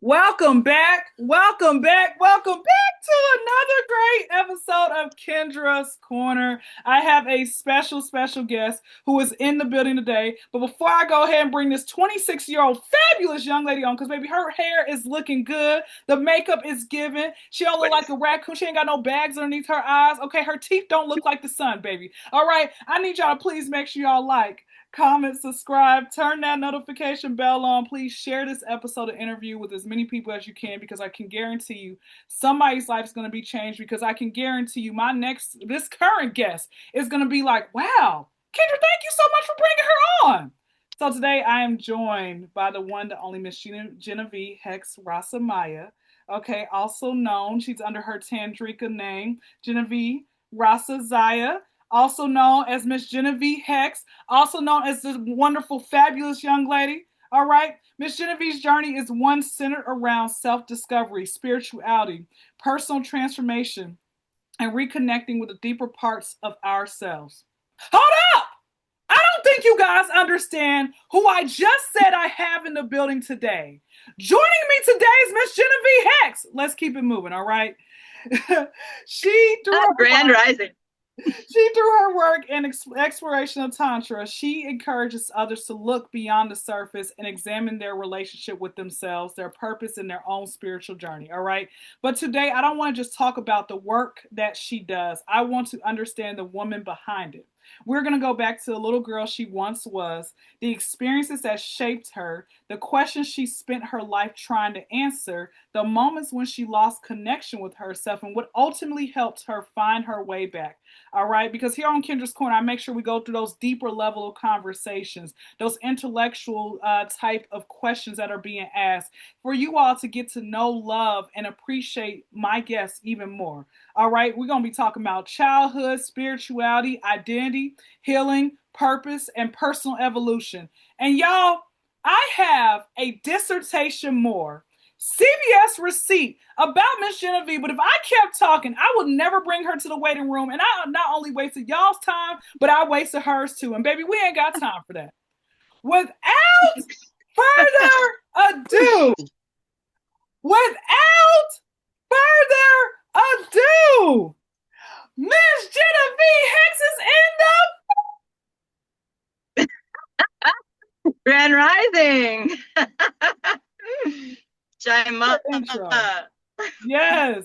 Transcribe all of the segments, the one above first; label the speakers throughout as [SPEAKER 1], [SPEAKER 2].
[SPEAKER 1] Welcome back. Welcome back. Welcome back to another great episode of Kyndra's Corner. I have a special guest who is in the building today. But before I go ahead and bring this 26-year-old fabulous young lady on, because baby, her hair is looking good. The makeup is given. She don't look like a raccoon. She ain't got no bags underneath her eyes. Okay, her teeth don't look like the sun, baby. All right, I need y'all to please make sure y'all like, comment, subscribe, turn that notification bell on. Please share this episode of interview with as many people as you can, because I can guarantee you somebody's life is going to be changed, because I can guarantee you this current guest is going to be like, wow, Kyndra, thank you so much for bringing her on. So today I am joined by the one, the only Miss Jenevieve Hexxx Rasamaya. Okay, also known, she's under her Tantrika name, Jenevieve Rasazaya, also known as Miss Jenevieve Hexxx, also known as this wonderful, fabulous young lady. All right. Miss Genevieve's journey is one centered around self-discovery, spirituality, personal transformation, and reconnecting with the deeper parts of ourselves. Hold up! I don't think you guys understand who I just said I have in the building today. Joining me today is Miss Jenevieve Hexxx. Let's keep it moving, all right? She threw
[SPEAKER 2] Grand Rising.
[SPEAKER 1] She, through her work and exploration of Tantra, she encourages others to look beyond the surface and examine their relationship with themselves, their purpose, and their own spiritual journey. All right. But today, I don't want to just talk about the work that she does. I want to understand the woman behind it. We're going to go back to the little girl she once was, the experiences that shaped her, the questions she spent her life trying to answer, the moments when she lost connection with herself, and what ultimately helped her find her way back. All right, because here on Kyndra's Corner, I make sure we go through those deeper level of conversations, those intellectual type of questions that are being asked, for you all to get to know, love, and appreciate my guests even more. All right, we're going to be talking about childhood, spirituality, identity, healing, purpose, and personal evolution. And y'all, I have a dissertation more, CBS receipt about Miss Jenevieve, but if I kept talking, I would never bring her to the waiting room. And I not only wasted y'all's time, but I wasted hers too. And baby, we ain't got time for that. Without further ado, without further ado, Miss Jenevieve Hexxx is
[SPEAKER 2] Grand Rising.
[SPEAKER 1] intro. Yes,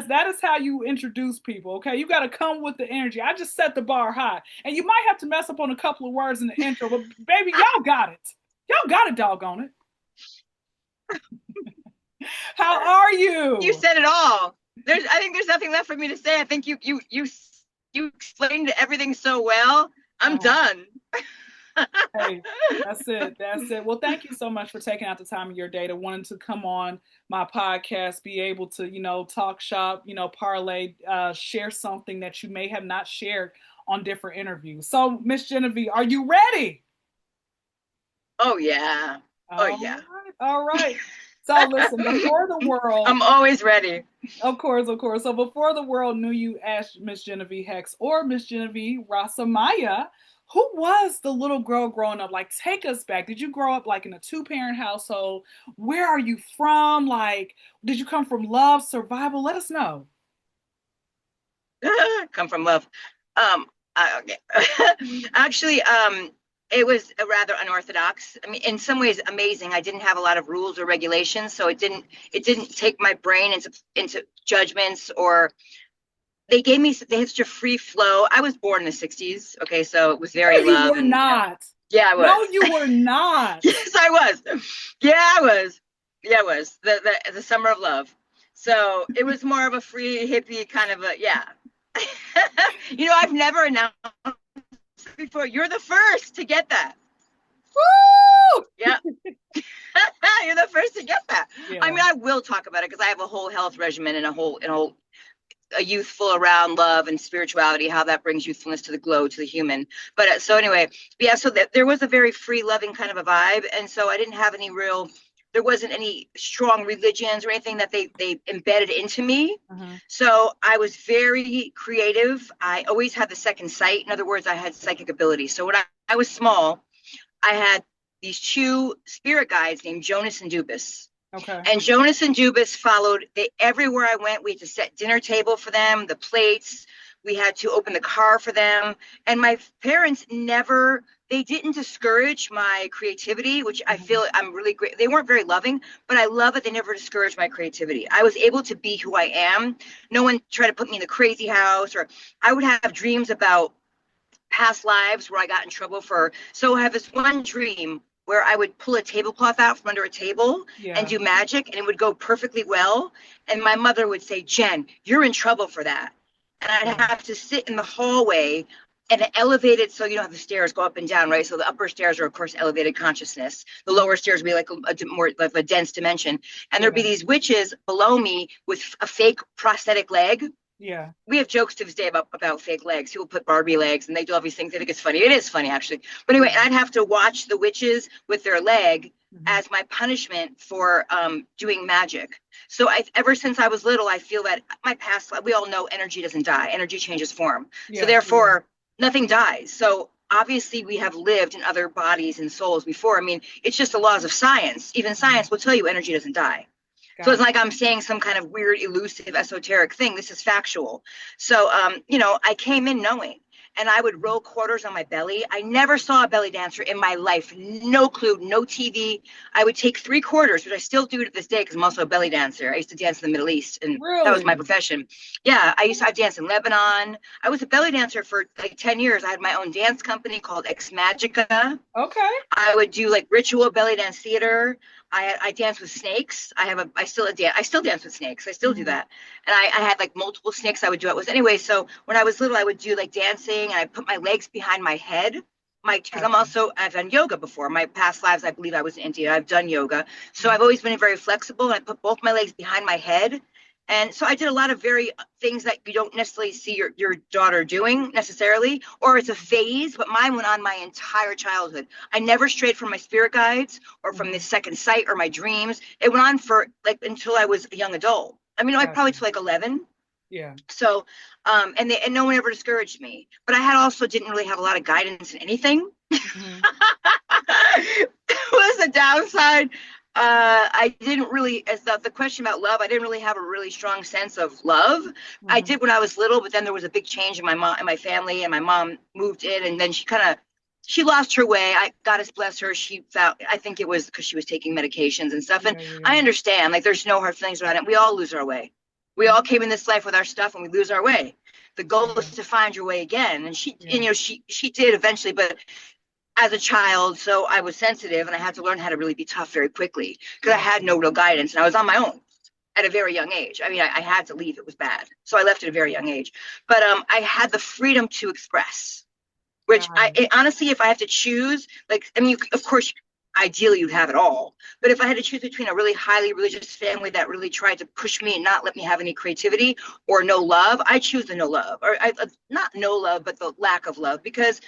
[SPEAKER 1] that is how you introduce people, okay? You got to come with the energy. I just set the bar high. And you might have to mess up on a couple of words in the intro, but baby, y'all got it. Y'all got it, doggone it. How are you?
[SPEAKER 2] You said it all. I think there's nothing left for me to say. I think you explained everything so well. I'm done.
[SPEAKER 1] Hey, that's it. Well, thank you so much for taking out the time of your day to wanting to come on my podcast, be able to, talk shop, parlay, share something that you may have not shared on different interviews. So, Miss Jenevieve, are you ready?
[SPEAKER 2] Oh yeah. Oh yeah.
[SPEAKER 1] All right. So listen, before the world,
[SPEAKER 2] I'm always ready.
[SPEAKER 1] Of course. So before the world knew you as Miss Jenevieve Hexxx or Miss Jenevieve Rasamaya, who was the little girl growing up? Like, take us back. Did you grow up like in a two-parent household? Where are you from? Like, did you come from love, survival? Let us know.
[SPEAKER 2] Come from love. Okay. Actually, it was a rather unorthodox. I mean, in some ways, amazing. I didn't have a lot of rules or regulations, so it didn't take my brain into judgments, or they had such a free flow. I was born in the 60s. Okay, so it was very
[SPEAKER 1] No, you
[SPEAKER 2] love
[SPEAKER 1] were
[SPEAKER 2] and
[SPEAKER 1] not.
[SPEAKER 2] yeah, I was.
[SPEAKER 1] No, you were not.
[SPEAKER 2] Yes, I was. Yeah, I was. Yeah, I was. The summer of love. So it was more of a free hippie kind of yeah. I've never announced before. You're the first to get that.
[SPEAKER 1] Woo!
[SPEAKER 2] Yeah. You're the first to get that.
[SPEAKER 1] Yeah.
[SPEAKER 2] I mean, I will talk about it because I have a whole health regimen and a youthful around love and spirituality, how that brings youthfulness to the glow, to the human. But so anyway, yeah, so there was a very free, loving kind of a vibe. And so I didn't have there wasn't any strong religions or anything that they embedded into me. So I was very creative. I always had the second sight. In other words, I had psychic ability. So when I was small, I had these two spirit guides named Jonas and Dubus.
[SPEAKER 1] Okay.
[SPEAKER 2] And Jonas and Jubis followed. Everywhere I went, we had to set dinner table for them, the plates. We had to open the car for them. And my parents never, they didn't discourage my creativity, which I feel I'm really great. They weren't very loving, but I love that they never discouraged my creativity. I was able to be who I am. No one tried to put me in the crazy house, or I would have dreams about past lives where I got in trouble for. So I have this one dream where I would pull a tablecloth out from under a table and
[SPEAKER 1] Yeah.
[SPEAKER 2] do magic, and it would go perfectly well. And my mother would say, Jen, you're in trouble for that. And I'd
[SPEAKER 1] Yeah.
[SPEAKER 2] have to sit in the hallway and elevated, so you don't have the stairs go up and down, right? So the upper stairs are, of course, elevated consciousness. The lower stairs would be like a more like a dense dimension. And there'd be
[SPEAKER 1] Yeah.
[SPEAKER 2] these witches below me with a fake prosthetic leg.
[SPEAKER 1] Yeah.
[SPEAKER 2] We have jokes to this day about fake legs. People put Barbie legs and they do all these things. I think it's funny. It is funny, actually. But anyway, I'd have to watch the witches with their leg as my punishment for doing magic. So ever since I was little, I feel that my past, we all know energy doesn't die. Energy changes form. So
[SPEAKER 1] Yeah.
[SPEAKER 2] therefore, nothing dies. So obviously we have lived in other bodies and souls before. I mean, it's just the laws of science. Even science will tell you energy doesn't die. So it's
[SPEAKER 1] Gotcha.
[SPEAKER 2] like I'm saying some kind of weird, elusive, esoteric thing. This is factual. So, I came in knowing, and I would roll quarters on my belly. I never saw a belly dancer in my life. No clue, no TV. I would take 3 quarters, which I still do to this day because I'm also a belly dancer. I used to dance in the Middle East, and that was my
[SPEAKER 1] Really?
[SPEAKER 2] profession. Yeah, I danced in Lebanon. I was a belly dancer for like 10 years. I had my own dance company called Ex Magica.
[SPEAKER 1] Okay.
[SPEAKER 2] I would do like ritual belly dance theater. I dance with snakes. I still dance with snakes. I still do that. And I had like multiple snakes I would do it with. Anyway, so when I was little, I would do like dancing, and I put my legs behind my head. Because
[SPEAKER 1] Gotcha.
[SPEAKER 2] I've done yoga before. My past lives, I believe I was in India. I've done yoga. So I've always been very flexible, and I put both my legs behind my head. And so I did a lot of very things that you don't necessarily see your daughter doing necessarily, or it's a phase, but mine went on my entire childhood. I never strayed from my spirit guides or from the second sight or my dreams. It went on for like until I was a young adult. I mean, I probably
[SPEAKER 1] Gotcha.
[SPEAKER 2] to like 11.
[SPEAKER 1] Yeah.
[SPEAKER 2] So, and no one ever discouraged me, but I had also didn't really have a lot of guidance in anything. Was the downside. I didn't really, as the question about love, I didn't really have a really strong sense of love. I did when I was little, but then there was a big change in my mom and my family, and my mom moved in, and then she lost her way. I God bless her. She found, I think it was because she was taking medications and stuff. And
[SPEAKER 1] Yeah. Yeah.
[SPEAKER 2] I understand, like, there's no hard feelings about it. We all lose our way. We all came in this life with our stuff, and we lose our way. The goal is to find your way again. And she did eventually, but as a child, so I was sensitive, and I had to learn how to really be tough very quickly because I had no real guidance, and I was on my own at a very young age. I mean, I had to leave. It was bad. So I left at a very young age. But I had the freedom to express, which honestly, if I have to choose, like, I mean, of course, ideally you'd have it all. But if I had to choose between a really highly religious family that really tried to push me and not let me have any creativity, or no love, I choose the no love, or not no love, but the lack of love, because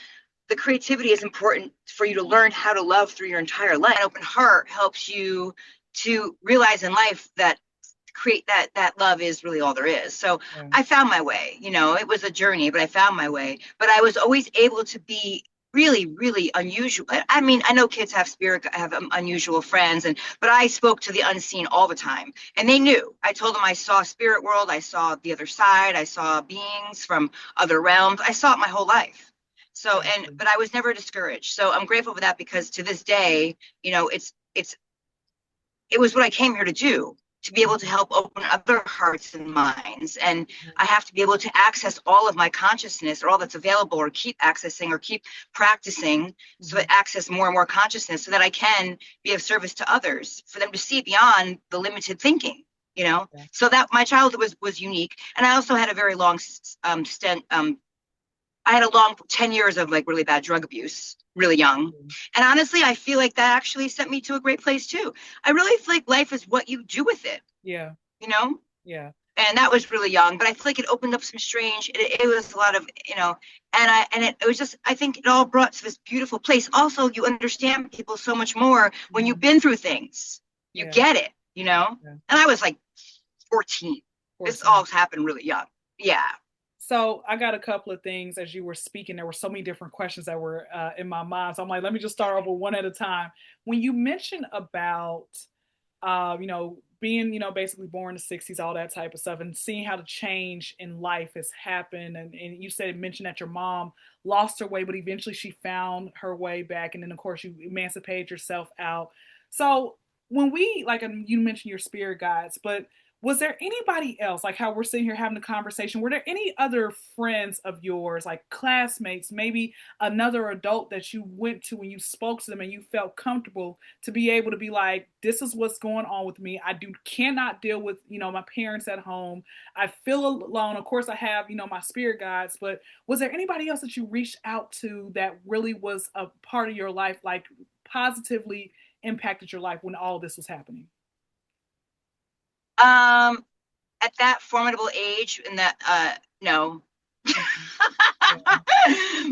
[SPEAKER 2] the creativity is important for you to learn how to love through your entire life. An open heart helps you to realize in life that that love is really all there is. So I found my way. It was a journey, but I found my way. But I was always able to be really, really unusual. I mean, I know kids have unusual friends, but I spoke to the unseen all the time, and they knew. I told them I saw spirit world, I saw the other side, I saw beings from other realms. I saw it my whole life. So, but I was never discouraged. So I'm grateful for that, because to this day, it was what I came here to do, to be able to help open other hearts and minds. And I have to be able to access all of my consciousness, or all that's available, or keep accessing, or keep practicing, so that access more and more consciousness, so that I can be of service to others, for them to see beyond the limited thinking. So that my childhood was unique. And I also had a very long stint. I had a long 10 years of like really bad drug abuse, really young. And honestly, I feel like that actually sent me to a great place too. I really feel like life is what you do with it.
[SPEAKER 1] Yeah. Yeah.
[SPEAKER 2] And that was really young, but I feel like it opened up some strange, it was a lot of, it was just, I think it all brought to this beautiful place. Also, you understand people so much more when you've been through things. You get it, and I was like 14. This all happened really young. Yeah.
[SPEAKER 1] So I got a couple of things as you were speaking. There were so many different questions that were in my mind. So I'm like, let me just start over one at a time. When you mentioned about Being, basically born in the 60s, all that type of stuff, and seeing how the change in life has happened. And you mentioned that your mom lost her way, but eventually she found her way back. And then, of course, you emancipated yourself out. So when you mentioned your spirit guides, but was there anybody else, like how we're sitting here having a conversation, were there any other friends of yours, like classmates, maybe another adult that you went to when you spoke to them and you felt comfortable to be able to be like, this is what's going on with me. I cannot deal with, my parents at home. I feel alone. Of course I have, my spirit guides, but was there anybody else that you reached out to that really was a part of your life, like positively impacted your life when all this was happening?
[SPEAKER 2] At that formidable age, and that no.
[SPEAKER 1] Yeah.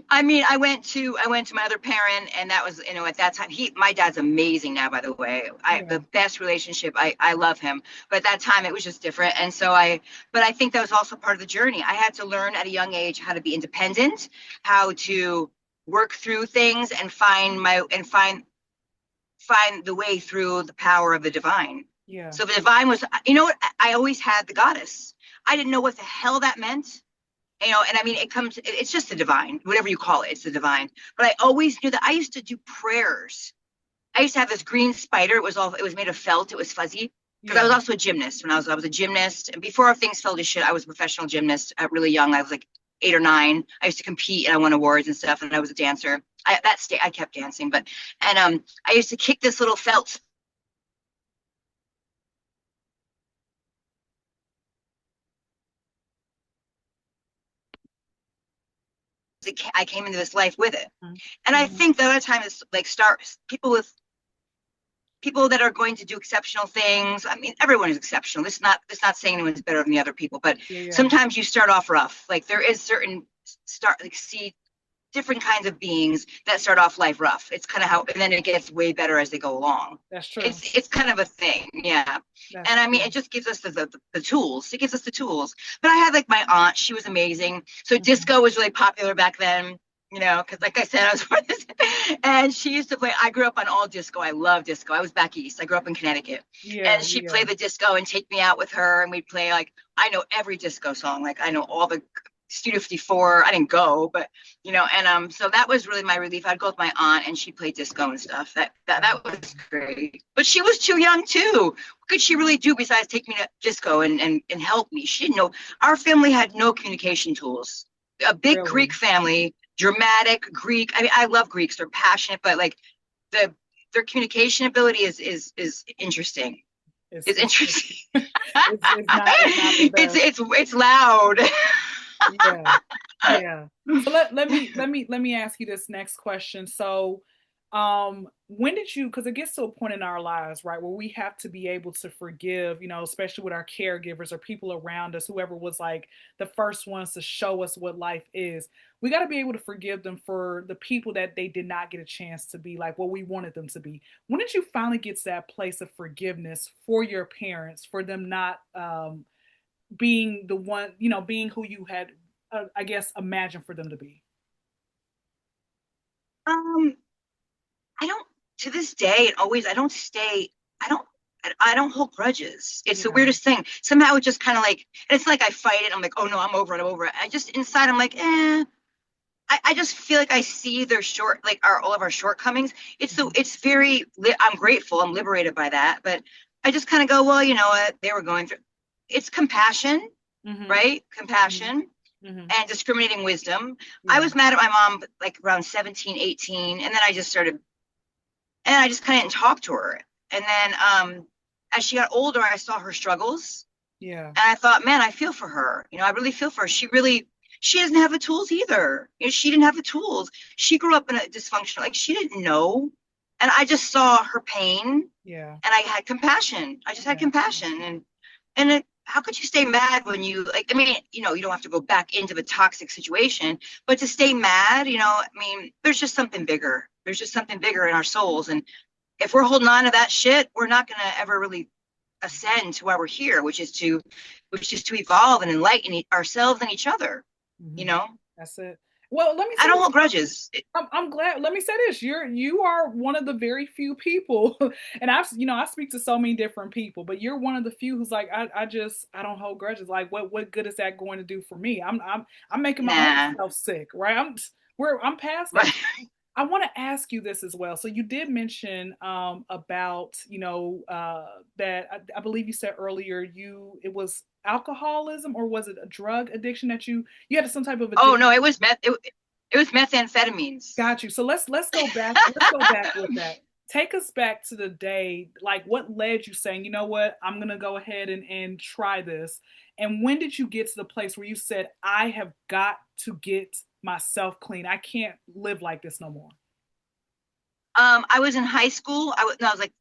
[SPEAKER 2] I mean, I went to my other parent, and that was, at that time, my dad's amazing now, by the way. The
[SPEAKER 1] Yeah.
[SPEAKER 2] best relationship. I love him, but at that time it was just different. And so but I think that was also part of the journey. I had to learn at a young age how to be independent, how to work through things, and find the way through the power of the divine.
[SPEAKER 1] Yeah.
[SPEAKER 2] So the divine was, what, I always had the goddess. I didn't know what the hell that meant. And I mean, it's just the divine, whatever you call it, it's the divine. But I always knew that I used to do prayers. I used to have this green spider. It was made of felt. It was fuzzy. Because I
[SPEAKER 1] Yeah.
[SPEAKER 2] was also a gymnast. I was a gymnast. And before things fell to shit, I was a professional gymnast at really young. I was like 8 or 9. I used to compete and I won awards and stuff. And I was a dancer. I kept dancing, I used to kick this little felt. I came into this life with it. And I
[SPEAKER 1] Mm-hmm.
[SPEAKER 2] think the other time is like people that are going to do exceptional things. I mean, everyone is exceptional. This not saying anyone's better than the other people, but
[SPEAKER 1] Yeah. Yeah.
[SPEAKER 2] sometimes you start off rough. Like there is certain see different kinds of beings that start off life rough. It's kind of how, and then it gets way better as they go along.
[SPEAKER 1] That's true.
[SPEAKER 2] It's kind of a thing, yeah.
[SPEAKER 1] That's
[SPEAKER 2] And I mean,
[SPEAKER 1] true.
[SPEAKER 2] it just gives us the tools. It gives us the tools. But I had like my aunt; she was amazing. So
[SPEAKER 1] Mm-hmm.
[SPEAKER 2] disco was really popular back then. Because like I said, I was born this, and she used to play. I grew up on all disco. I love disco. I was back east. I grew up in Connecticut,
[SPEAKER 1] Yeah.
[SPEAKER 2] and she'd
[SPEAKER 1] Yeah.
[SPEAKER 2] play the disco and take me out with her, and we'd play like I know every disco song. Like I know all the Studio 54. I didn't go, but and so that was really my relief. I'd go with my aunt, and she'd play disco and stuff. That was great. But she was too young too. What could she really do besides take me to disco and help me? She didn't know. Our family had no communication tools. A big Greek
[SPEAKER 1] Really.
[SPEAKER 2] family, dramatic Greek. I mean, I love Greeks. They're passionate, but like the their communication ability is interesting.
[SPEAKER 1] It's
[SPEAKER 2] It's
[SPEAKER 1] it's
[SPEAKER 2] interesting.
[SPEAKER 1] it's not the
[SPEAKER 2] it's
[SPEAKER 1] best.
[SPEAKER 2] it's loud.
[SPEAKER 1] Yeah. Yeah. So let me ask you this next question. So, when did you, because it gets to a point in our lives, right, where we have to be able to forgive, especially with our caregivers or people around us, whoever was like the first ones to show us what life is. We got to be able to forgive them for the people that they did not get a chance to be like what we wanted them to be. When did you finally get to that place of forgiveness for your parents, for them not being the one, being who you had, I guess, imagined for them to be?
[SPEAKER 2] um, I don't to this day and always I don't stay. I don't. I don't hold grudges. It's the
[SPEAKER 1] Yeah.
[SPEAKER 2] weirdest thing. Somehow it just kind of like it's like I fight it. I'm like, oh no, I'm over it. I'm over it. I just inside I'm like, eh. I just feel like I see their like all of our shortcomings.
[SPEAKER 1] Mhm.
[SPEAKER 2] It's very I'm grateful. I'm liberated by that. But I just kind of go, well, you know what? They were going through. It's compassion,
[SPEAKER 1] Mhm.
[SPEAKER 2] right?
[SPEAKER 1] Mhm.
[SPEAKER 2] Compassion
[SPEAKER 1] Mhm.
[SPEAKER 2] and discriminating wisdom. I
[SPEAKER 1] Yeah.
[SPEAKER 2] was mad at my mom like around 17, 18, and then I just kind of didn't talk to her. And then as she got older, I saw her struggles,
[SPEAKER 1] Yeah.
[SPEAKER 2] and I thought, man, I feel for her. I really feel for her. She doesn't have the tools either. She didn't have the tools. She grew up in a dysfunctional, like she didn't know. And I just saw her pain and
[SPEAKER 1] Yeah.
[SPEAKER 2] I had compassion. I just had
[SPEAKER 1] Yeah.
[SPEAKER 2] compassion. How could you stay mad when you like, I mean, you don't have to go back into the toxic situation, but to stay mad, I mean, there's just something bigger. There's just something bigger in our souls. And if we're holding on to that shit, we're not going to ever really ascend to why we're here, which is to evolve and enlighten ourselves and each other, you
[SPEAKER 1] Mhm.
[SPEAKER 2] know?
[SPEAKER 1] That's it. Well, let me
[SPEAKER 2] I
[SPEAKER 1] say
[SPEAKER 2] don't hold
[SPEAKER 1] this.
[SPEAKER 2] grudges.
[SPEAKER 1] I'm glad. Let me say this. You are one of the very few people, and I speak to so many different people, but you're one of the few who's like, I don't hold grudges. Like, what good is that going to do for me? I'm making my own
[SPEAKER 2] Nah.
[SPEAKER 1] self sick, right? I'm past that.
[SPEAKER 2] Right.
[SPEAKER 1] I want to ask you this as well. So you did mention about that I believe you said earlier it was alcoholism, or was it a drug addiction that you had some type of
[SPEAKER 2] Oh
[SPEAKER 1] addiction?
[SPEAKER 2] no, it was methamphetamines.
[SPEAKER 1] Got you. So let's go back. Let's go back with that. Take us back to the day, like what led you saying, you know what, I'm gonna go ahead and try this. And when did you get to the place where you said, I have got to get myself clean. I can't live like this no more.
[SPEAKER 2] I was in high school. I was like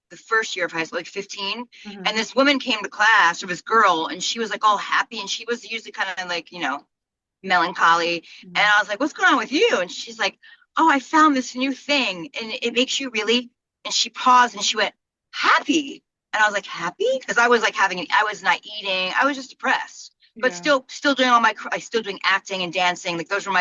[SPEAKER 2] the first year of high school, like 15.
[SPEAKER 1] Hmm.
[SPEAKER 2] And this woman came to class, or this girl, and she was like all happy. And she was usually kind of like, melancholy. And
[SPEAKER 1] Hmm.
[SPEAKER 2] I was like, what's going on with you? And she's like, oh, I found this new thing. And it makes you really, and she paused and she went, happy. And I was like, happy? Because I was like I was not eating. I was just depressed. But
[SPEAKER 1] Yeah.
[SPEAKER 2] still doing I still doing acting and dancing. Like those were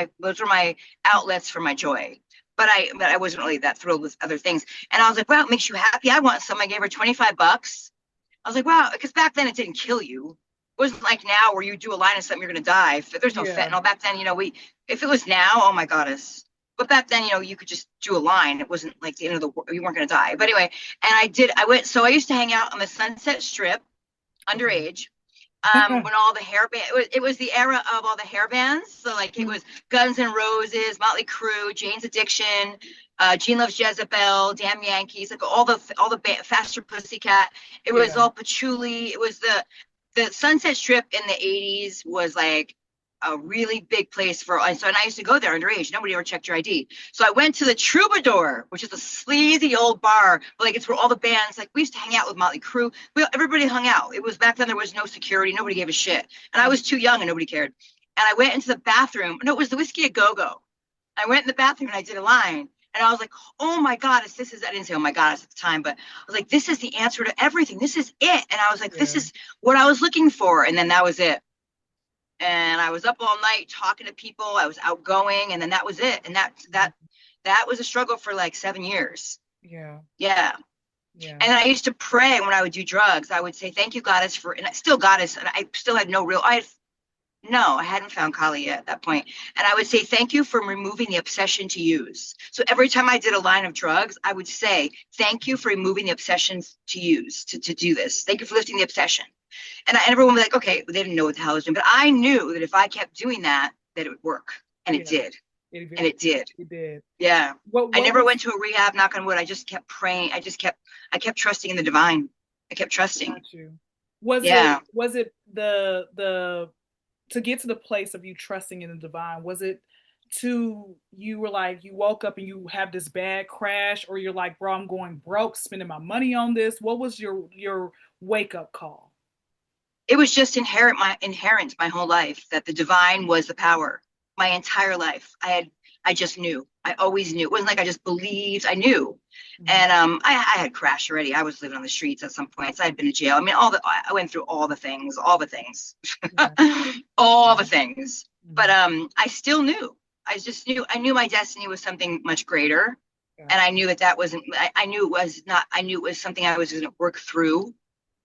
[SPEAKER 2] my outlets for my joy. But I wasn't really that thrilled with other things. And I was like, wow, it makes you happy. I want some. I gave her $25. I was like, wow, because back then it didn't kill you. It wasn't like now where you do a line of something, you're going to die. If there's no
[SPEAKER 1] Yeah.
[SPEAKER 2] fentanyl back then, if it was now, oh my goddess. But back then, you could just do a line. It wasn't like the end of the world. You weren't going to die. But anyway, and so I used to hang out on the Sunset Strip
[SPEAKER 1] Okay.
[SPEAKER 2] underage. When all the hair band, it was the era of all the hair bands. So like it
[SPEAKER 1] Mhm.
[SPEAKER 2] was Guns N' Roses, Motley Crue, Jane's Addiction, Gene Loves Jezebel, Damn Yankees, like Faster Pussycat. It was
[SPEAKER 1] Yeah.
[SPEAKER 2] all patchouli. It was the Sunset Strip in the 80s was like a really big place and I used to go there underage. Nobody ever checked your ID. So I went to the Troubadour, which is a sleazy old bar, but like it's where all the bands, like we used to hang out with Motley Crue. Everybody hung out. It was back then there was no security. Nobody gave a shit. And I was too young and nobody cared. And I went into the bathroom. No, it was the Whiskey a Go-Go. I went in the bathroom and I did a line. And I was like, oh my goddess, I didn't say, oh my goddess at the time, but I was like, this is the answer to everything. This is it. And I was like, this
[SPEAKER 1] Yeah.
[SPEAKER 2] is what I was looking for. And then that was it. And I was up all night talking to people. I was outgoing, and then that was it. And that was a struggle for like 7 years.
[SPEAKER 1] Yeah.
[SPEAKER 2] Yeah.
[SPEAKER 1] Yeah.
[SPEAKER 2] And I used to pray when I would do drugs. I would say, thank you, Goddess, and I still Goddess, and I still had no, I hadn't found Kali yet at that point. And I would say, thank you for removing the obsession to use. So every time I did a line of drugs, I would say, thank you for removing the obsession to use, to do this. Thank you for lifting the obsession. And everyone was like, okay, they didn't know what the hell I was doing. But I knew that if I kept doing that, that it would work. And it
[SPEAKER 1] Yeah.
[SPEAKER 2] did.
[SPEAKER 1] It,
[SPEAKER 2] And it did.
[SPEAKER 1] it did.
[SPEAKER 2] Yeah. I
[SPEAKER 1] What
[SPEAKER 2] never
[SPEAKER 1] was
[SPEAKER 2] went to a rehab, knock on wood. I just kept praying. I kept trusting in the divine. I kept trusting.
[SPEAKER 1] got you?
[SPEAKER 2] Yeah.
[SPEAKER 1] Was it the to get to the place of you trusting in the divine? Was it you were like you woke up and you have this bad crash, or you're like, bro, I'm going broke, spending my money on this? What was your wake up call?
[SPEAKER 2] It was just inherent my whole life that the divine was the power. My entire life. I just knew. I always knew. It wasn't like I just believed. I knew.
[SPEAKER 1] Mhm.
[SPEAKER 2] And I had crashed already. I was living on the streets at some points. I had been to jail. I mean, I went through all the things,
[SPEAKER 1] Yeah.
[SPEAKER 2] all the things. But
[SPEAKER 1] Mhm.
[SPEAKER 2] I still knew. I knew my destiny was something much greater, and
[SPEAKER 1] Got
[SPEAKER 2] I knew that wasn't. I knew it was not. I knew it was something I was going to work through,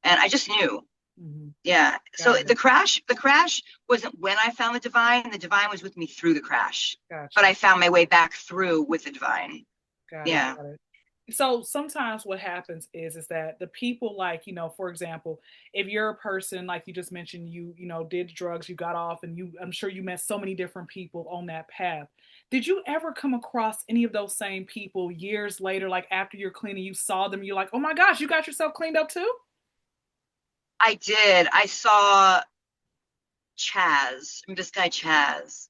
[SPEAKER 2] and I just knew.
[SPEAKER 1] you. Mhm.
[SPEAKER 2] Yeah. So
[SPEAKER 1] Got it.
[SPEAKER 2] the crash wasn't when I found the divine. The divine was with me through the crash,
[SPEAKER 1] Got
[SPEAKER 2] but
[SPEAKER 1] you.
[SPEAKER 2] I found my way back through with the divine.
[SPEAKER 1] Got it.
[SPEAKER 2] Yeah.
[SPEAKER 1] Got it. So sometimes what happens is that the people, like, for example, if you're a person like you just mentioned, you did drugs, you got off, and I'm sure you met so many different people on that path. Did you ever come across any of those same people years later, like after you're clean and you saw them, you're like, oh my gosh, you got yourself cleaned up too?
[SPEAKER 2] I did. I saw Chaz. This guy Chaz.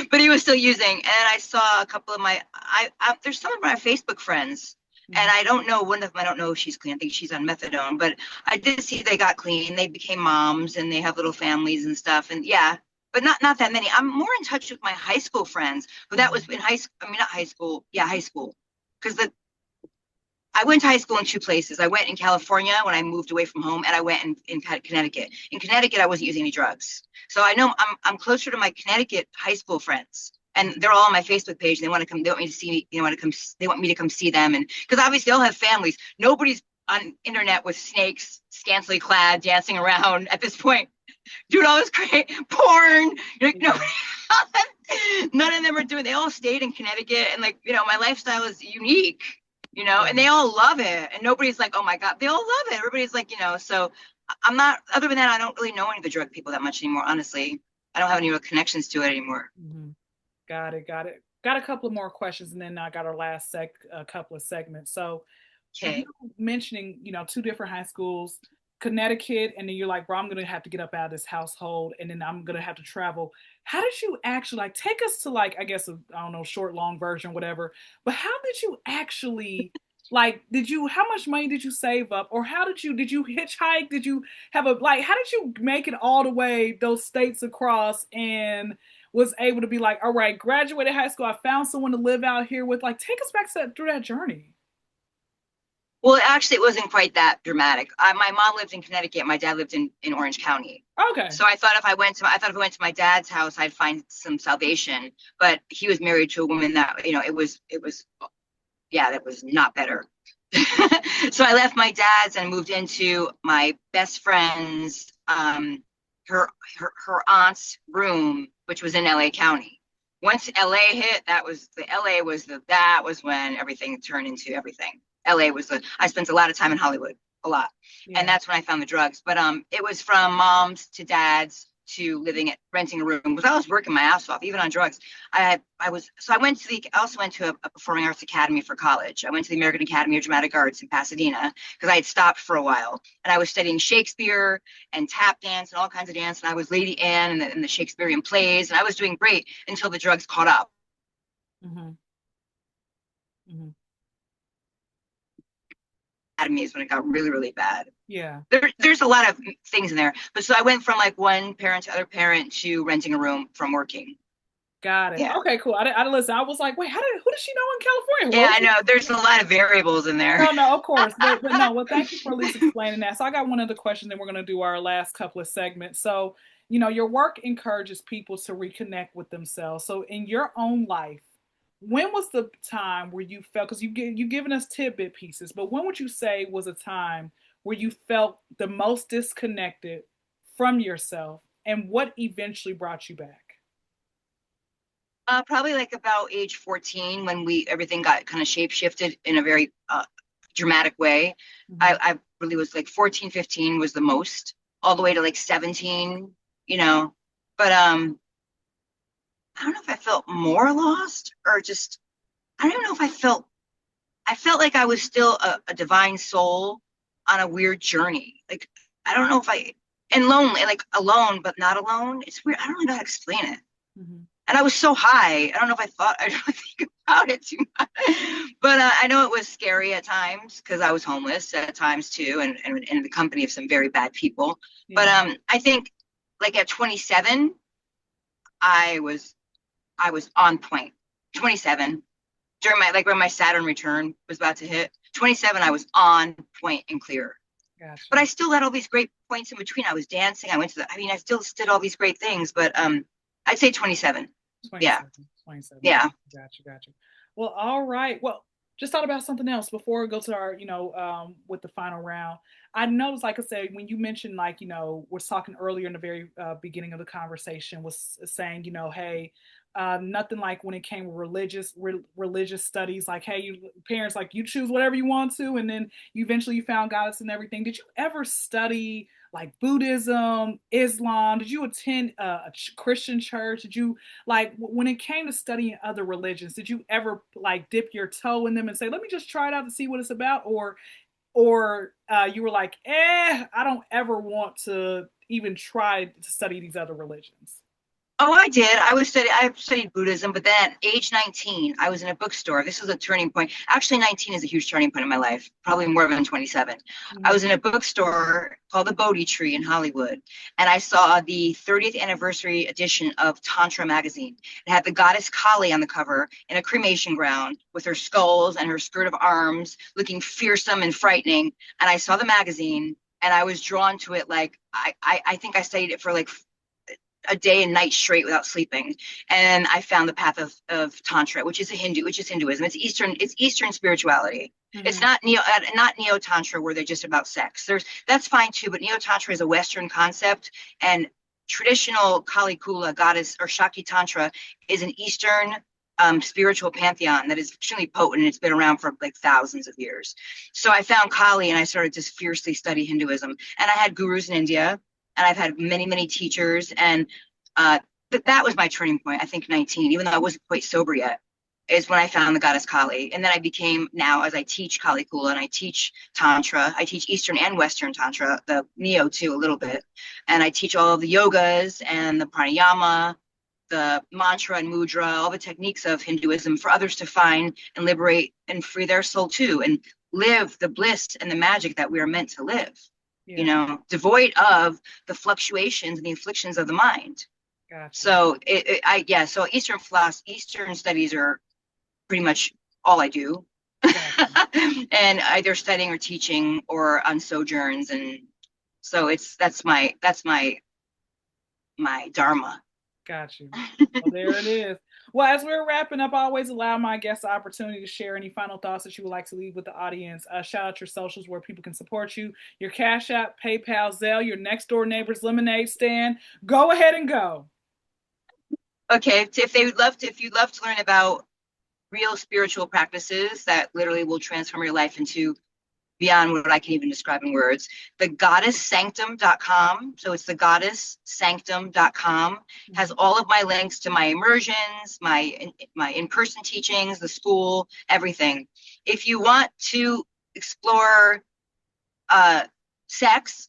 [SPEAKER 2] But he was still using, and I saw a couple of there's some of my Facebook friends, and
[SPEAKER 1] Mhm.
[SPEAKER 2] I don't know one of them. I don't know if she's clean. I think she's on methadone, but I did see they got clean. They became moms, and they have little families and stuff. And yeah, but not that many. I'm more in touch with my high school friends, but that was
[SPEAKER 1] Mhm.
[SPEAKER 2] in high school. I mean, not high school. Yeah, high school, because I went to high school in two places. I went in California when I moved away from home, and I went in Connecticut. In Connecticut, I wasn't using any drugs, so I know I'm closer to my Connecticut high school friends, and they're all on my Facebook page. And they want to come. They want me to see me. They want to come. They want me to come see them, and because obviously they all have families. Nobody's on internet with snakes, scantily clad, dancing around at this point, doing all this great porn. You know, none of them are doing. They all stayed in Connecticut, and like my lifestyle is unique. And they all love it, and nobody's like, oh my god, they all love it. Everybody's like, so I'm not. Other than that, I don't really know any of the drug people that much anymore. Honestly, I don't have any real connections to it anymore.
[SPEAKER 1] Mm-hmm. Got it. Got it. Got a couple of more questions, and then I got our last couple of segments. So, you
[SPEAKER 2] Okay.
[SPEAKER 1] mentioning, two different high schools, Connecticut, and then you're like, bro, I'm gonna have to get up out of this household, and then I'm gonna have to travel. How did you actually like take us to like, I guess, I don't know, short, long version, whatever. But how did you actually like? How much money did you save up, or did you hitchhike? Did you have a like? How did you make it all the way those states across and was able to be like, all right, graduated high school, I found someone to live out here with. Like, take us back through that journey.
[SPEAKER 2] Well, actually, it wasn't quite that dramatic. My mom lived in Connecticut. My dad lived in Orange County.
[SPEAKER 1] Okay.
[SPEAKER 2] So I thought if I went to my dad's house, I'd find some salvation. But he was married to a woman that, yeah, that was not better. So I left my dad's and moved into my best friend's, her aunt's room, which was in LA County. Once LA hit, that was when everything turned into everything. I spent a lot of time in Hollywood, a lot.
[SPEAKER 1] Yeah.
[SPEAKER 2] And that's when I found the drugs. But it was from mom's to dad's to renting a room, because I was working my ass off, even on drugs. I also went to a performing arts academy for college. I went to the American Academy of Dramatic Arts in Pasadena because I had stopped for a while, and I was studying Shakespeare and tap dance and all kinds of dance. And I was Lady Anne in the Shakespearean plays, and I was doing great until the drugs caught up.
[SPEAKER 1] Mm-hmm. Mm-hmm.
[SPEAKER 2] Academy is when it got really, really bad.
[SPEAKER 1] Yeah.
[SPEAKER 2] There's a lot of things in there. But so I went from like one parent to other parent to renting a room from working.
[SPEAKER 1] Got it.
[SPEAKER 2] Yeah.
[SPEAKER 1] Okay, cool. I didn't listen. I was like, wait, who does she know in California?
[SPEAKER 2] Yeah, I know. There's a lot of variables in there.
[SPEAKER 1] No, of course. But no, well, thank you for at least explaining that. So I got one other question, then we're going to do our last couple of segments. So, your work encourages people to reconnect with themselves. So in your own life, when was the time where you felt, because you given us tidbit pieces, but when would you say was a time where you felt the most disconnected from yourself, and what eventually brought you back?
[SPEAKER 2] Probably like about age 14 when everything got kind of shape shifted in a very dramatic way.
[SPEAKER 1] Mm-hmm.
[SPEAKER 2] I really was like 14, 15 was the most, all the way to like 17, But I don't know if I felt more lost or just, I don't know if I felt like I was still a divine soul on a weird journey. Like, I don't know and lonely, like alone, but not alone. It's weird. I don't really know how to explain it.
[SPEAKER 1] Mm-hmm.
[SPEAKER 2] And I was so high. I don't know if I don't think about it too much. But I know it was scary at times because I was homeless at times too, and in the company of some very bad people.
[SPEAKER 1] Yeah.
[SPEAKER 2] But I think like at 27, I was on point. 27 during when my Saturn return was about to hit. 27, I was on point and clear.
[SPEAKER 1] Gotcha.
[SPEAKER 2] But I still had all these great points in between. I was dancing. I still did all these great things. But I'd say 27.
[SPEAKER 1] 27.
[SPEAKER 2] Yeah.
[SPEAKER 1] 27.
[SPEAKER 2] Yeah.
[SPEAKER 1] Gotcha. Well, all right. Well, just thought about something else before we go to our, with the final round. I noticed, like I said, when you mentioned, was talking earlier in the very beginning of the conversation, was saying, hey, nothing like when it came to religious studies, like, hey, parents, like, you choose whatever you want to, and then you eventually found guidance and everything. Did you ever study like Buddhism, Islam? Did you attend a Christian church? Did you when it came to studying other religions, did you ever like dip your toe in them and say, let me just try it out to see what it's about? Or you were like, I don't ever want to even try to study these other religions?
[SPEAKER 2] Oh, I did. I studied Buddhism, but then at age 19, I was in a bookstore. This was a turning point. Actually, 19 is a huge turning point in my life, probably more than 27. I was in a bookstore called the Bodhi Tree in Hollywood, and I saw the 30th anniversary edition of Tantra magazine. It had the goddess Kali on the cover in a cremation ground with her skulls and her skirt of arms looking fearsome and frightening. And I saw the magazine and I was drawn to it. Like I think I studied it for like a day and night straight without sleeping. And I found the path of Tantra, which is Hinduism. It's Eastern spirituality. Mm-hmm. It's not neo Tantra where they're just about sex. That's fine too, but neo Tantra is a Western concept, and traditional Kali Kula goddess or Shakti Tantra is an Eastern spiritual pantheon that is extremely potent, and it's been around for like thousands of years. So I found Kali and I started to fiercely study Hinduism. And I had gurus in India, and I've had many, many teachers. And that was my turning point, I think 19, even though I wasn't quite sober yet, is when I found the goddess Kali. And then I became, now as I teach Kali Kula and I teach Tantra, I teach Eastern and Western Tantra, the Neo too, a little bit. And I teach all of the yogas and the pranayama, the mantra and mudra, all the techniques of Hinduism for others to find and liberate and free their soul too, and live the bliss and the magic that we are meant to live. Yeah. Devoid of the fluctuations and the afflictions of the mind. Gotcha. So so Eastern studies are pretty much all I do. Gotcha. And either studying or teaching or on sojourns. And so that's my dharma.
[SPEAKER 1] Got you. Well, there it is. Well, as we're wrapping up, I always allow my guests the opportunity to share any final thoughts that you would like to leave with the audience. Shout out your socials where people can support you, your Cash App, PayPal, Zelle, your next door neighbor's lemonade stand. Go ahead and go.
[SPEAKER 2] Okay, if you'd love to learn about real spiritual practices that literally will transform your life into beyond what I can even describe in words, thegoddesssanctum.com. So it's thegoddesssanctum.com has all of my links to my immersions, my in-person teachings, the school, everything. If you want to explore sex,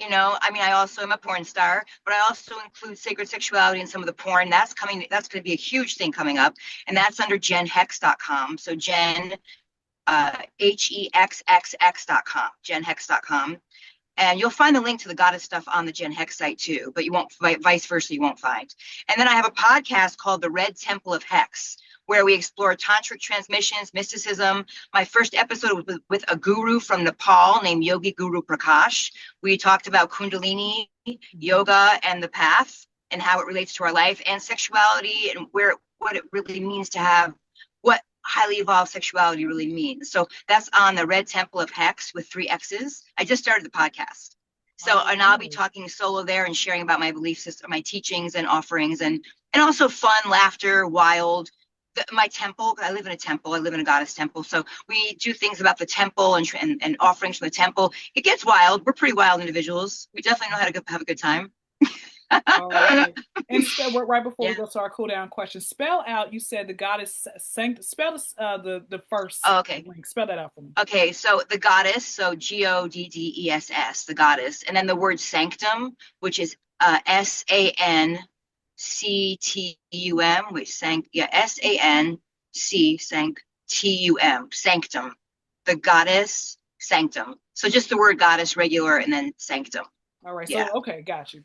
[SPEAKER 2] I also am a porn star, but I also include sacred sexuality in some of the porn. That's going to be a huge thing coming up. And that's under Jenevieve.com. So Jen, Hexxx.com, Jenevieve.com. And you'll find the link to the goddess stuff on the Jenevieve site too, but you won't, vice versa, you won't find. And then I have a podcast called The Red Temple of Hexxx, where we explore tantric transmissions, mysticism. My first episode was with a guru from Nepal named Yogi Guru Prakash. We talked about Kundalini, yoga, and the path, and how it relates to our life and sexuality, and what it really means to have, what highly evolved sexuality really means. So that's on the Red Temple of Hexxx with 3 X's. I just started the podcast. So, and I'll be talking solo there and sharing about my belief system, my teachings and offerings, and also fun, laughter, wild. My temple, I live in a temple. I live in a goddess temple. So we do things about the temple and offerings from the temple. It gets wild. We're pretty wild individuals. We definitely know how to have a good time.
[SPEAKER 1] All right. And right before we go to our cool down question, spell out, you said the goddess sanctum, spell the first.
[SPEAKER 2] Oh, okay.
[SPEAKER 1] Link. Spell that out for me.
[SPEAKER 2] Okay, so the goddess, so Goddes, the goddess, and then the word sanctum, which is SANCTUM, which SANCTUM, sanctum, the goddess sanctum. So just the word goddess, regular, and then sanctum.
[SPEAKER 1] All right. Yeah. So, okay. Got you.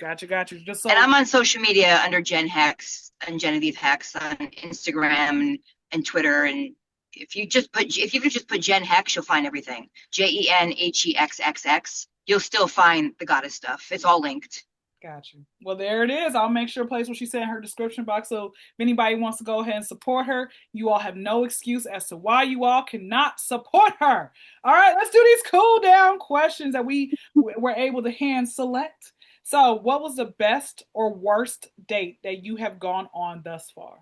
[SPEAKER 1] Just so.
[SPEAKER 2] And I'm on social media under Jen Hexxx and Jenevieve Hexxx on Instagram and Twitter. And if you could just put Jen Hexxx, you'll find everything. JENHEXXX. You'll still find the goddess stuff. It's all linked.
[SPEAKER 1] Got you. Well, there it is. I'll make sure to place what she said in her description box. So if anybody wants to go ahead and support her, you all have no excuse as to why you all cannot support her. All right, let's do these cool down questions that we were able to hand select. So what was the best or worst date that you have gone on thus far?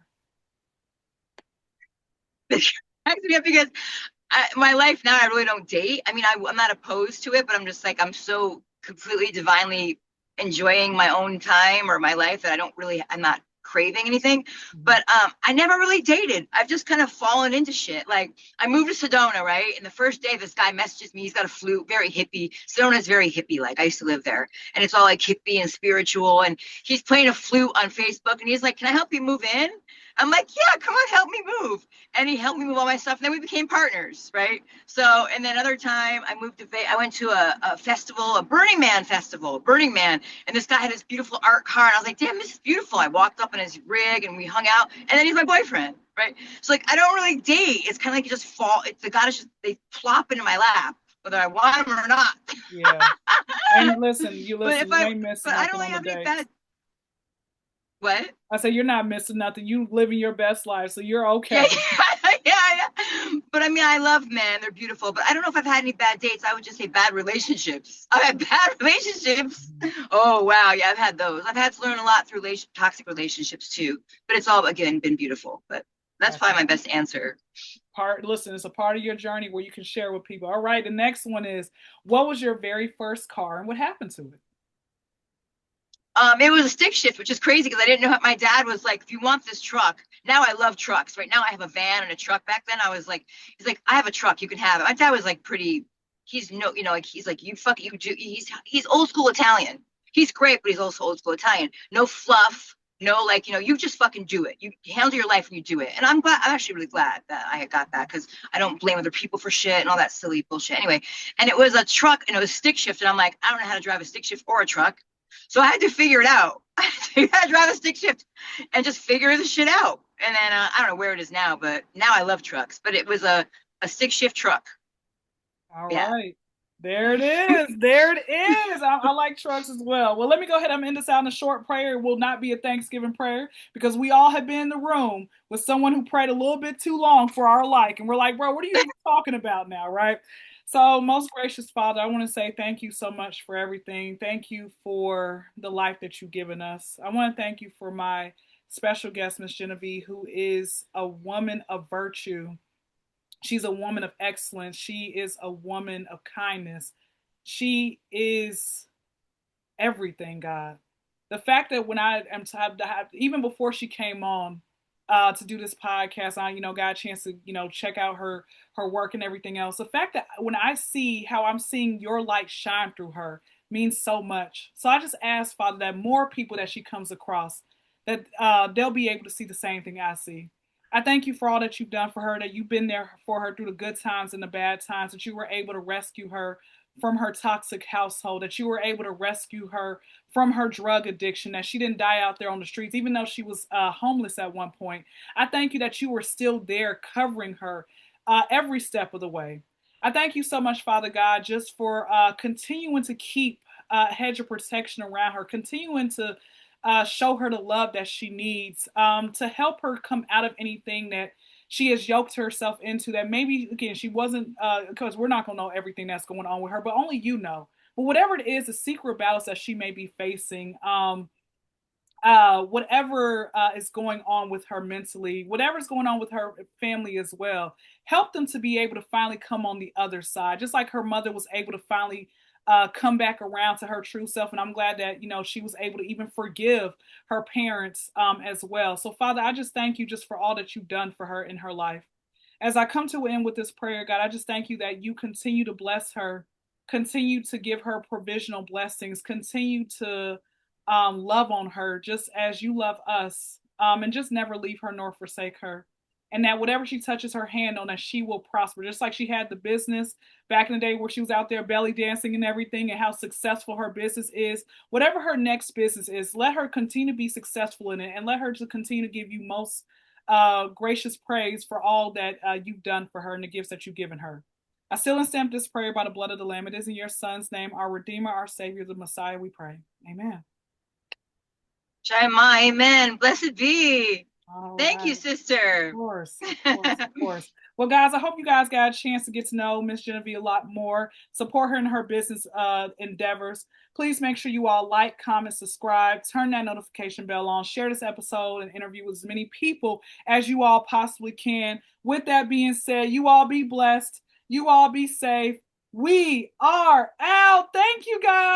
[SPEAKER 2] Because my life now, I really don't date. I mean, I'm not opposed to it, but I'm just like, I'm so completely divinely enjoying my own time or my life that I'm not craving anything.
[SPEAKER 1] Mm-hmm.
[SPEAKER 2] But I never really dated. I've just kind of fallen into shit. Like I moved to Sedona, right? And the first day this guy messages me, he's got a flute, very hippie. Sedona is very hippie like. I used to live there. And it's all like hippie and spiritual. And he's playing a flute on Facebook and he's like, "Can I help you move in?" I'm like, "Yeah, come on, help me move." And he helped me move all my stuff. And then we became partners, right? So, and then another time I moved to I went to a festival, a Burning Man festival, Burning Man. And this guy had this beautiful art car. And I was like, "Damn, this is beautiful." I walked up in his rig and we hung out. And then he's my boyfriend, right? So like, I don't really date. It's kind of like you just fall. It's the goddess, just, they plop into my lap, whether I want them or not.
[SPEAKER 1] Yeah. And listen, you ain't missing
[SPEAKER 2] but I
[SPEAKER 1] nothing
[SPEAKER 2] don't really
[SPEAKER 1] on
[SPEAKER 2] have
[SPEAKER 1] the
[SPEAKER 2] any
[SPEAKER 1] dates.
[SPEAKER 2] bad. What?
[SPEAKER 1] I say you're not missing nothing. You living your best life, so you're okay.
[SPEAKER 2] Yeah. But I mean, I love men. They're beautiful. But I don't know if I've had any bad dates. I would just say bad relationships. I've had bad relationships. Oh, wow. Yeah, I've had those. I've had to learn a lot through toxic relationships too. But it's all, again, been beautiful. But that's probably my best answer.
[SPEAKER 1] Listen, it's a part of your journey where you can share with people. All right. The next one is, what was your very first car and what happened to it?
[SPEAKER 2] It was a stick shift, which is crazy because I didn't know what my dad was like. "If you want this truck," now I love trucks. Right now I have a van and a truck. Back then I was like, he's like, "I have a truck, you can have it." My dad was like pretty. He's no, like he's like, "You fuck, you do." He's old school Italian. He's great, but he's also old school Italian. No fluff. No, like, you just fucking do it. You handle your life and you do it. And I'm actually really glad that I got that because I don't blame other people for shit and all that silly bullshit. Anyway, and it was a truck and it was stick shift. And I'm like, I don't know how to drive a stick shift or a truck. So I had to figure it out. I had to drive a stick shift and just figure the shit out. And then I don't know where it is now, but now I love trucks. But it was a stick shift truck.
[SPEAKER 1] All right. There it is. There it is. I like trucks as well. Well, let me go ahead and end this out in a short prayer. It will not be a Thanksgiving prayer because we all have been in the room with someone who prayed a little bit too long for our like. And we're like, "Bro, what are you even talking about now?" Right? So, most gracious Father, I want to say thank you so much for everything. Thank you for the life that you've given us. I want to thank you for my special guest, Miss Jenevieve, who is a woman of virtue. She's a woman of excellence. She is a woman of kindness. She is everything, God. The fact that when I am even before she came on to do this podcast, I got a chance to check out her work and everything else. The fact that when I see how I'm seeing your light shine through her means so much. So I just ask, Father, that more people that she comes across, that they'll be able to see the same thing I see. I thank you for all that you've done for her, that you've been there for her through the good times and the bad times, that you were able to rescue her from her toxic household, that you were able to rescue her from her drug addiction, that she didn't die out there on the streets, even though she was homeless at one point. I thank you that you were still there covering her every step of the way. I thank you so much, Father God, just for continuing to keep a hedge of protection around her, continuing to show her the love that she needs to help her come out of anything that she has yoked herself into, that maybe, again, she wasn't, because we're not going to know everything that's going on with her, but only you know. But whatever it is, the secret battles that she may be facing, whatever is going on with her mentally, whatever's going on with her family as well, help them to be able to finally come on the other side, just like her mother was able to finally come back around to her true self. And I'm glad that, she was able to even forgive her parents as well. So, Father, I just thank you just for all that you've done for her in her life. As I come to an end with this prayer, God, I just thank you that you continue to bless her, continue to give her provisional blessings, continue to love on her just as you love us, and just never leave her nor forsake her. And that whatever she touches her hand on, that she will prosper. Just like she had the business back in the day where she was out there belly dancing and everything, and how successful her business is. Whatever her next business is, let her continue to be successful in it, and let her to continue to give you most gracious praise for all that you've done for her and the gifts that you've given her. I seal and stamp this prayer by the blood of the Lamb. It is in your Son's name, our Redeemer, our Savior, the Messiah, we pray. Amen.
[SPEAKER 2] Shema, amen. Blessed be. Thank
[SPEAKER 1] Right.
[SPEAKER 2] you, sister.
[SPEAKER 1] Of course, of course, of course. Well, guys, I hope you guys got a chance to get to know Miss Jenevieve a lot more. Support her in her business endeavors. Please make sure you all like, comment, subscribe, turn that notification bell on, share this episode and interview with as many people as you all possibly can. With that being said, you all be blessed. You all be safe. We are out. Thank you, guys.